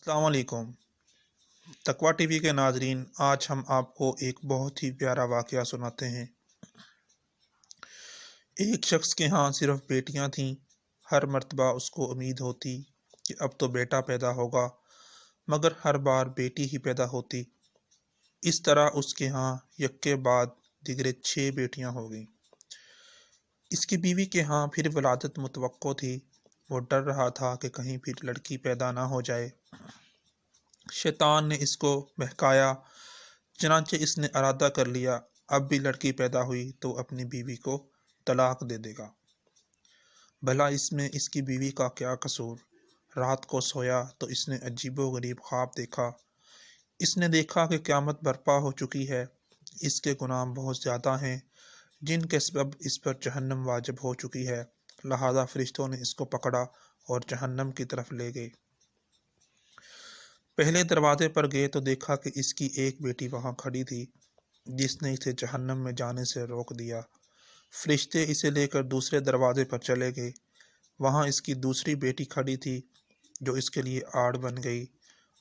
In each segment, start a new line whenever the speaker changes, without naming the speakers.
السلام علیکم۔ تقویٰ T V کے ناظرین، آج ہم آپ کو ایک بہت ہی پیارا واقعہ سناتے ہیں۔ ایک شخص کے ہاں صرف بیٹیاں تھیں۔ ہر مرتبہ اس کو امید ہوتی کہ اب تو بیٹا پیدا ہوگا، مگر ہر بار بیٹی ہی پیدا ہوتی۔ اس طرح اس کے ہاں یک کے بعد دیگرے 6 بیٹیاں ہو گئیں۔ اس کی بیوی کے ہاں پھر ولادت متوقع تھی۔ وہ ڈر رہا تھا کہ کہیں پھر لڑکی پیدا نہ ہو جائے۔ شیطان نے اس کو بہکایا، چنانچہ اس نے ارادہ کر لیا اب بھی لڑکی پیدا ہوئی تو اپنی بیوی کو طلاق دے دے گا۔ بھلا اس میں اس کی بیوی کا کیا قصور؟ رات کو سویا تو اس نے عجیب و غریب خواب دیکھا۔ اس نے دیکھا کہ قیامت برپا ہو چکی ہے، اس کے گناہ بہت زیادہ ہیں جن کے سبب اس پر جہنم واجب ہو چکی ہے، لہذا فرشتوں نے اس کو پکڑا اور جہنم کی طرف لے گئے۔ پہلے دروازے پر گئے تو دیکھا کہ اس کی ایک بیٹی وہاں کھڑی تھی جس نے اسے جہنم میں جانے سے روک دیا۔ فرشتے اسے لے کر دوسرے دروازے پر چلے گئے۔ وہاں اس کی دوسری بیٹی کھڑی تھی جو اس کے لیے آڑ بن گئی۔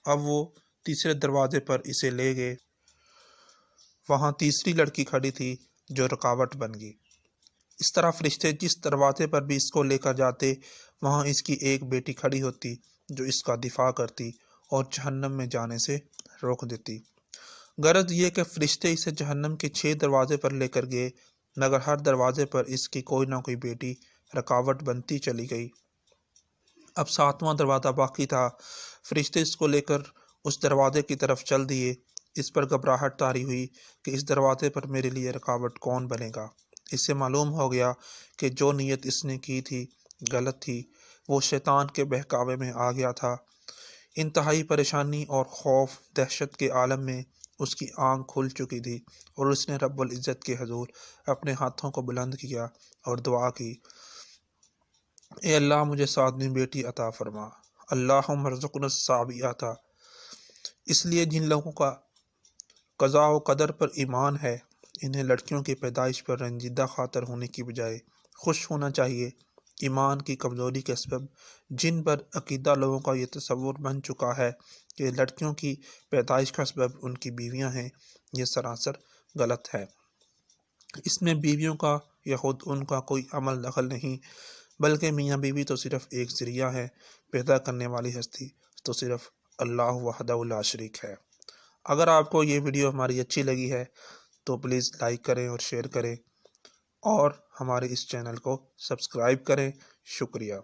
اب وہ تیسرے دروازے پر اسے لے گئے۔ وہاں تیسری لڑکی کھڑی تھی جو رکاوٹ بن گئی۔ اس طرح فرشتے جس دروازے پر بھی اس کو لے کر جاتے، وہاں اس کی ایک بیٹی کھڑی ہوتی جو اس کا دفاع کرتی اور جہنم میں جانے سے روک دیتی۔ غرض یہ کہ فرشتے اسے جہنم کے 6 دروازے پر لے کر گئے، مگر ہر دروازے پر اس کی کوئی نہ کوئی بیٹی رکاوٹ بنتی چلی گئی۔ اب 7واں دروازہ باقی تھا۔ فرشتے اس کو لے کر اس دروازے کی طرف چل دیے۔ اس پر گھبراہٹ طاری ہوئی کہ اس دروازے پر میرے لیے رکاوٹ کون بنے گا۔ اس سے معلوم ہو گیا کہ جو نیت اس نے کی تھی غلط تھی، وہ شیطان کے بہکاوے میں آ گیا تھا۔ انتہائی پریشانی اور خوف دہشت کے عالم میں اس کی آنکھ کھل چکی تھی اور اس نے رب العزت کے حضور اپنے ہاتھوں کو بلند کیا اور دعا کی، اے اللہ مجھے 7ویں بیٹی عطا فرما، اللہم ارزقنا السابعۃ۔ اس لیے جن لوگوں کا قضاء و قدر پر ایمان ہے، انہیں لڑکیوں کی پیدائش پر رنجیدہ خاطر ہونے کی بجائے خوش ہونا چاہیے۔ ایمان کی کمزوری کے سبب جن پر عقیدہ لوگوں کا یہ تصور بن چکا ہے کہ لڑکیوں کی پیدائش کا سبب ان کی بیویاں ہیں، یہ سراسر غلط ہے۔ اس میں بیویوں کا یا خود ان کا کوئی عمل دخل نہیں، بلکہ میاں بیوی تو صرف ایک ذریعہ ہے، پیدا کرنے والی ہستی تو صرف اللہ وحدہ لا شریک ہے۔ اگر آپ کو یہ ویڈیو ہماری اچھی لگی ہے تو پلیز لائک کریں اور شیئر کریں اور ہمارے اس چینل کو سبسکرائب کریں۔ شکریہ۔